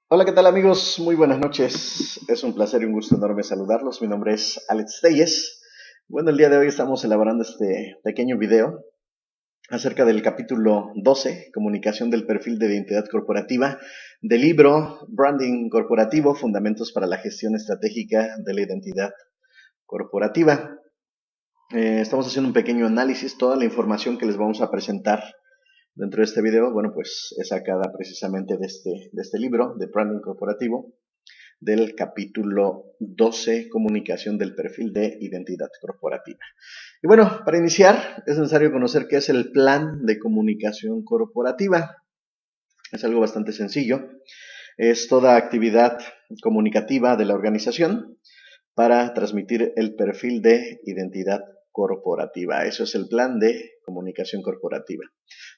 Hola, ¿qué tal amigos? Muy buenas noches. Es un placer y un gusto enorme saludarlos. Mi nombre es Alex Telles. Bueno, el día de hoy estamos elaborando este pequeño video acerca del capítulo 12, comunicación del perfil de identidad corporativa, del libro Branding Corporativo, Fundamentos para la Gestión Estratégica de la Identidad Corporativa. Estamos haciendo un pequeño análisis. Toda la información que les vamos a presentar dentro de este video, bueno, pues es sacada precisamente de este libro, de Branding Corporativo, del capítulo 12, comunicación del perfil de identidad corporativa. Y bueno, para iniciar es necesario conocer qué es el plan de comunicación corporativa. Es algo bastante sencillo. Es toda actividad comunicativa de la organización para transmitir el perfil de identidad corporativa. Eso es el plan de comunicación corporativa.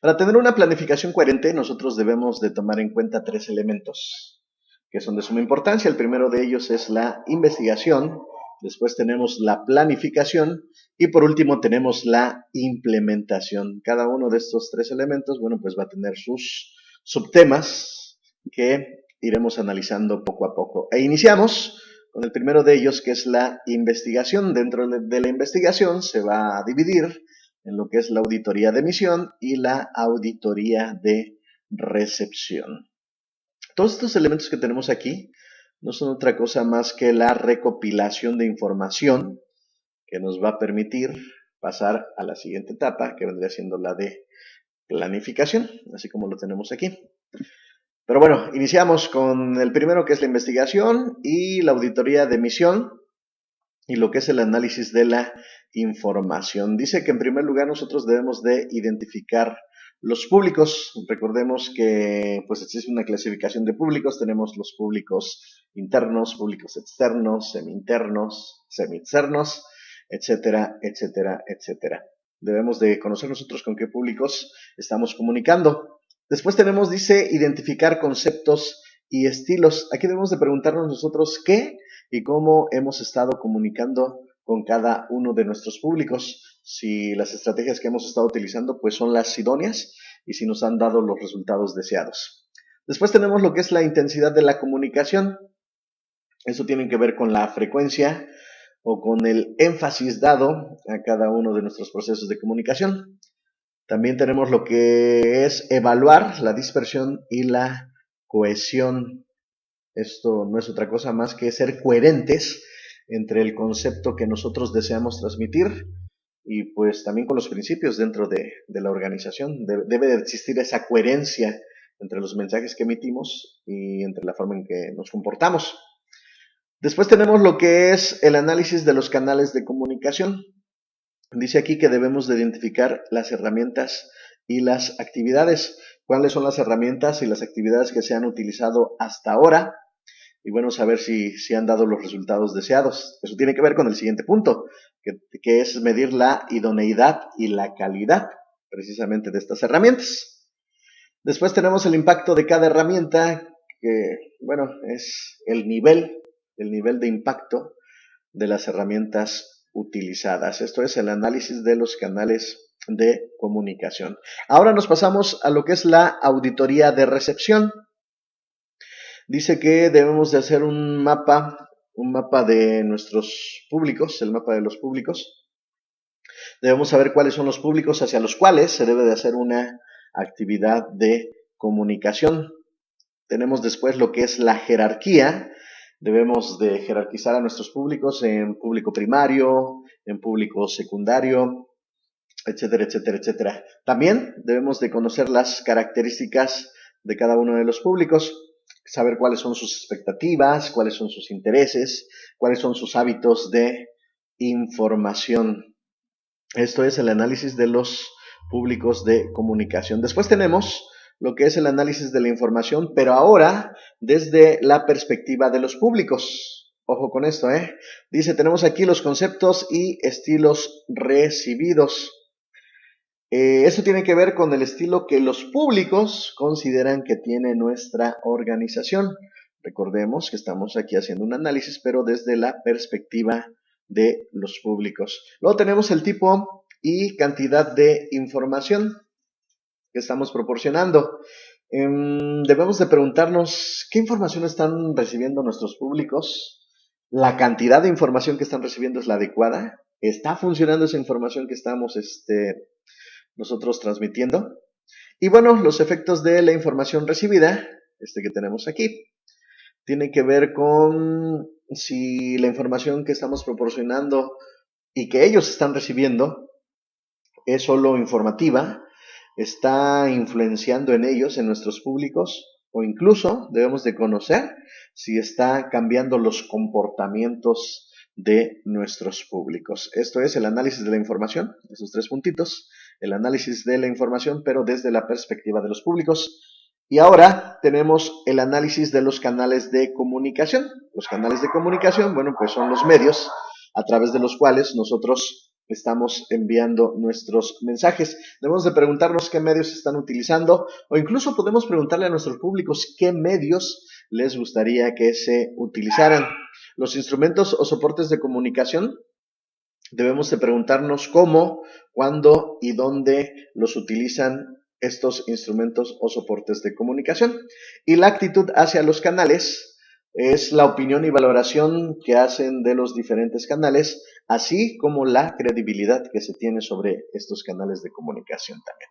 Para tener una planificación coherente, nosotros debemos de tomar en cuenta tres elementos que son de suma importancia. El primero de ellos es la investigación, después tenemos la planificación y por último tenemos la implementación. Cada uno de estos tres elementos, bueno, pues va a tener sus subtemas que iremos analizando poco a poco. E iniciamos con el primero de ellos, que es la investigación. Dentro de la investigación se va a dividir en lo que es la auditoría de emisión y la auditoría de recepción. Todos estos elementos que tenemos aquí no son otra cosa más que la recopilación de información que nos va a permitir pasar a la siguiente etapa, que vendría siendo la de planificación, así como lo tenemos aquí. Pero bueno, iniciamos con el primero, que es la investigación y la auditoría de emisión y lo que es el análisis de la información. Dice que en primer lugar nosotros debemos de identificar los públicos. Recordemos que pues existe una clasificación de públicos. Tenemos los públicos internos, públicos externos, semi-internos, semi-externos, etcétera, etcétera, etcétera. Debemos de conocer nosotros con qué públicos estamos comunicando. Después tenemos, dice, identificar conceptos y estilos. Aquí debemos de preguntarnos nosotros qué y cómo hemos estado comunicando con cada uno de nuestros públicos, si las estrategias que hemos estado utilizando pues son las idóneas y si nos han dado los resultados deseados. Después tenemos lo que es la intensidad de la comunicación. Eso tiene que ver con la frecuencia o con el énfasis dado a cada uno de nuestros procesos de comunicación. También tenemos lo que es evaluar la dispersión y la cohesión. Esto no es otra cosa más que ser coherentes entre el concepto que nosotros deseamos transmitir y pues también con los principios dentro de la organización. Debe de existir esa coherencia entre los mensajes que emitimos y entre la forma en que nos comportamos. Después tenemos lo que es el análisis de los canales de comunicación. Dice aquí que debemos de identificar las herramientas y las actividades. ¿Cuáles son las herramientas y las actividades que se han utilizado hasta ahora? Y bueno, saber si han dado los resultados deseados. Eso tiene que ver con el siguiente punto, que es medir la idoneidad y la calidad precisamente de estas herramientas. Después tenemos el impacto de cada herramienta, que bueno, es el nivel de impacto de las herramientas utilizadas. Esto es el análisis de los canales de comunicación. Ahora nos pasamos a lo que es la auditoría de recepción. Dice que debemos de hacer un mapa de nuestros públicos, el mapa de los públicos. Debemos saber cuáles son los públicos hacia los cuales se debe de hacer una actividad de comunicación. Tenemos después lo que es la jerarquía. Debemos de jerarquizar a nuestros públicos en público primario, en público secundario, etcétera, etcétera, etcétera. También debemos de conocer las características de cada uno de los públicos, saber cuáles son sus expectativas, cuáles son sus intereses, cuáles son sus hábitos de información. Esto es el análisis de los públicos de comunicación. Después tenemos lo que es el análisis de la información, pero ahora desde la perspectiva de los públicos. Ojo con esto, Dice, tenemos aquí los conceptos y estilos recibidos. Esto tiene que ver con el estilo que los públicos consideran que tiene nuestra organización. Recordemos que estamos aquí haciendo un análisis, pero desde la perspectiva de los públicos. Luego tenemos el tipo y cantidad de información que estamos proporcionando. Debemos de preguntarnos qué información están recibiendo nuestros públicos, la cantidad de información que están recibiendo es la adecuada, está funcionando esa información que estamos nosotros transmitiendo. Y bueno, los efectos de la información recibida, que tenemos aquí, tiene que ver con si la información que estamos proporcionando y que ellos están recibiendo es solo informativa, está influenciando en ellos, en nuestros públicos, o incluso debemos de conocer si está cambiando los comportamientos de nuestros públicos. Esto es el análisis de la información, esos 3 puntitos, el análisis de la información, pero desde la perspectiva de los públicos. Y ahora tenemos el análisis de los canales de comunicación. Los canales de comunicación, bueno, pues son los medios a través de los cuales nosotros estamos enviando nuestros mensajes. Debemos de preguntarnos qué medios están utilizando o incluso podemos preguntarle a nuestros públicos qué medios les gustaría que se utilizaran. Los instrumentos o soportes de comunicación, debemos de preguntarnos cómo, cuándo y dónde los utilizan estos instrumentos o soportes de comunicación. Y la actitud hacia los canales es la opinión y valoración que hacen de los diferentes canales, así como la credibilidad que se tiene sobre estos canales de comunicación también.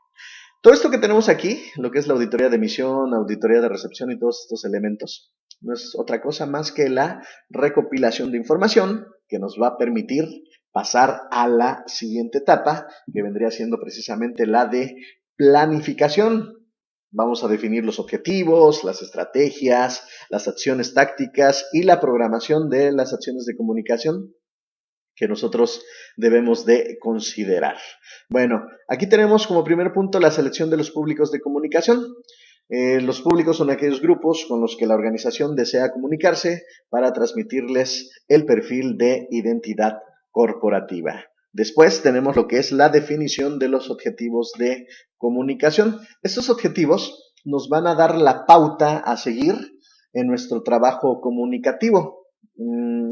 Todo esto que tenemos aquí, lo que es la auditoría de emisión, auditoría de recepción y todos estos elementos, no es otra cosa más que la recopilación de información que nos va a permitir pasar a la siguiente etapa, que vendría siendo precisamente la de planificación. Vamos a definir los objetivos, las estrategias, las acciones tácticas y la programación de las acciones de comunicación que nosotros debemos de considerar. Bueno, aquí tenemos como primer punto la selección de los públicos de comunicación. Los públicos son aquellos grupos con los que la organización desea comunicarse para transmitirles el perfil de identidad corporativa. Después tenemos lo que es la definición de los objetivos de comunicación. Estos objetivos nos van a dar la pauta a seguir en nuestro trabajo comunicativo.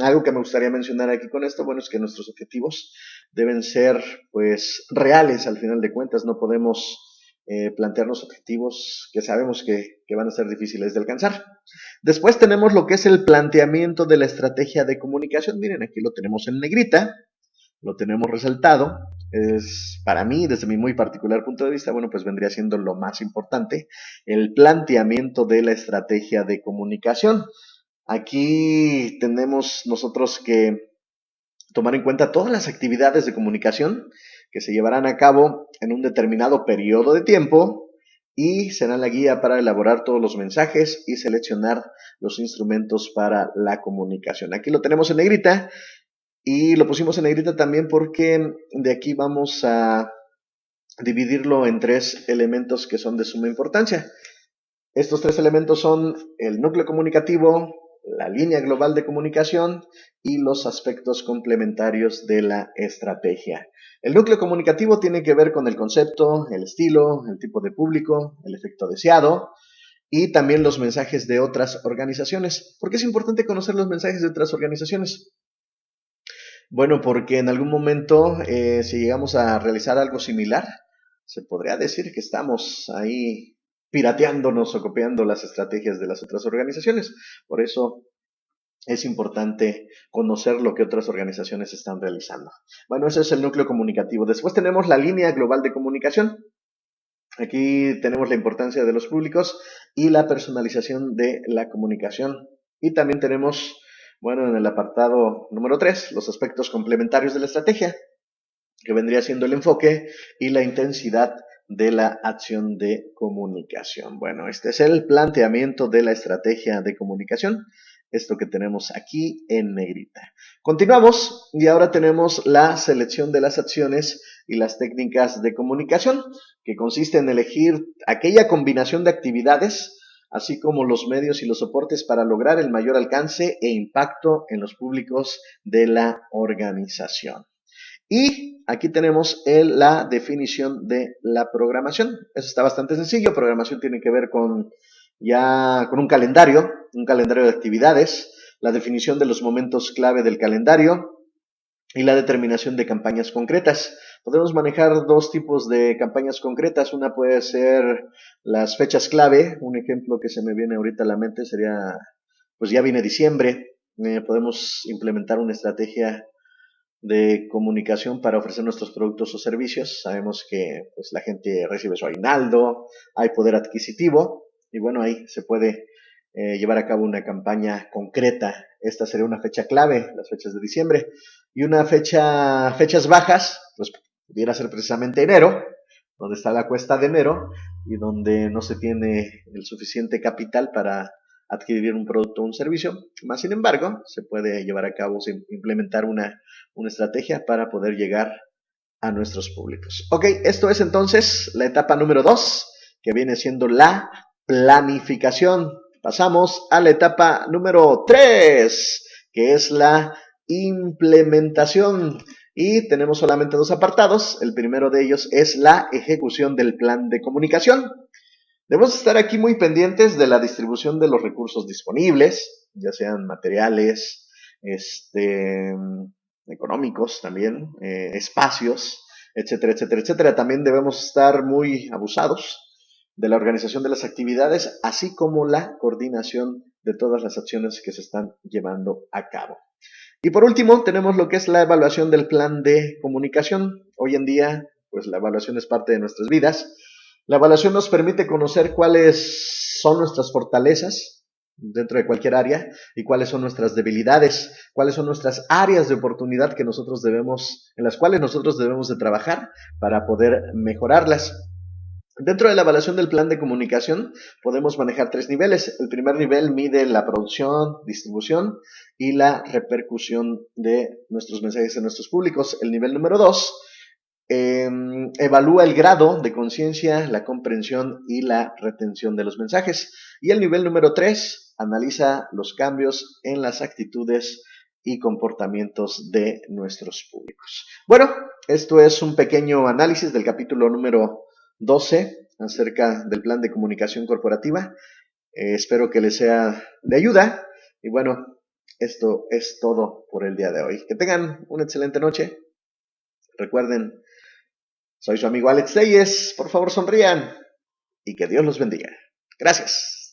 Algo que me gustaría mencionar aquí con esto, bueno, es que nuestros objetivos deben ser, pues, reales al final de cuentas. No podemos plantearnos objetivos que sabemos que van a ser difíciles de alcanzar. Después tenemos lo que es el planteamiento de la estrategia de comunicación. Miren, aquí lo tenemos en negrita, lo tenemos resaltado. Es, para mí, desde mi muy particular punto de vista, bueno, pues vendría siendo lo más importante, el planteamiento de la estrategia de comunicación. Aquí tenemos nosotros que tomar en cuenta todas las actividades de comunicación que se llevarán a cabo en un determinado periodo de tiempo y serán la guía para elaborar todos los mensajes y seleccionar los instrumentos para la comunicación. Aquí lo tenemos en negrita y lo pusimos en negrita también porque de aquí vamos a dividirlo en 3 elementos que son de suma importancia. Estos 3 elementos son el núcleo comunicativo, la línea global de comunicación y los aspectos complementarios de la estrategia. El núcleo comunicativo tiene que ver con el concepto, el estilo, el tipo de público, el efecto deseado y también los mensajes de otras organizaciones. ¿Por qué es importante conocer los mensajes de otras organizaciones? Bueno, porque en algún momento, si llegamos a realizar algo similar, se podría decir que estamos ahí pirateándonos o copiando las estrategias de las otras organizaciones. Por eso es importante conocer lo que otras organizaciones están realizando. Bueno, ese es el núcleo comunicativo. Después tenemos la línea global de comunicación. Aquí tenemos la importancia de los públicos y la personalización de la comunicación. Y también tenemos, bueno, en el apartado número 3, los aspectos complementarios de la estrategia, que vendría siendo el enfoque y la intensidad de la acción de comunicación. Bueno, este es el planteamiento de la estrategia de comunicación, esto que tenemos aquí en negrita. Continuamos y ahora tenemos la selección de las acciones y las técnicas de comunicación, que consiste en elegir aquella combinación de actividades, así como los medios y los soportes para lograr el mayor alcance e impacto en los públicos de la organización. Y aquí tenemos la definición de la programación. Eso está bastante sencillo. Programación tiene que ver con un calendario de actividades, la definición de los momentos clave del calendario y la determinación de campañas concretas. Podemos manejar dos tipos de campañas concretas. Una puede ser las fechas clave. Un ejemplo que se me viene ahorita a la mente sería, pues ya viene diciembre. Podemos implementar una estrategia de comunicación para ofrecer nuestros productos o servicios. Sabemos que pues, la gente recibe su aguinaldo, hay poder adquisitivo y bueno, ahí se puede llevar a cabo una campaña concreta. Esta sería una fecha clave, las fechas de diciembre. Y fechas bajas, pues pudiera ser precisamente enero, donde está la cuesta de enero y donde no se tiene el suficiente capital para adquirir un producto o un servicio. Más sin embargo, se puede llevar a cabo, implementar una estrategia para poder llegar a nuestros públicos. Ok, esto es entonces la etapa número 2, que viene siendo la planificación. Pasamos a la etapa número 3, que es la implementación. Y tenemos solamente dos apartados. El primero de ellos es la ejecución del plan de comunicación. Debemos estar aquí muy pendientes de la distribución de los recursos disponibles, ya sean materiales, económicos también, espacios, etcétera, etcétera, etcétera. También debemos estar muy abusados de la organización de las actividades, así como la coordinación de todas las acciones que se están llevando a cabo. Y por último, tenemos lo que es la evaluación del plan de comunicación. Hoy en día, pues la evaluación es parte de nuestras vidas. La evaluación nos permite conocer cuáles son nuestras fortalezas dentro de cualquier área y cuáles son nuestras debilidades, cuáles son nuestras áreas de oportunidad en las cuales nosotros debemos de trabajar para poder mejorarlas. Dentro de la evaluación del plan de comunicación podemos manejar tres niveles. El primer nivel mide la producción, distribución y la repercusión de nuestros mensajes en nuestros públicos. El nivel número 2 evalúa el grado de conciencia, la comprensión y la retención de los mensajes. Y el nivel número 3 analiza los cambios en las actitudes y comportamientos de nuestros públicos. Bueno, esto es un pequeño análisis del capítulo número 12 acerca del plan de comunicación corporativa. Espero que les sea de ayuda. Y bueno, esto es todo por el día de hoy. Que tengan una excelente noche. Recuerden, soy su amigo Alex Telles. Por favor, sonrían y que Dios los bendiga. Gracias.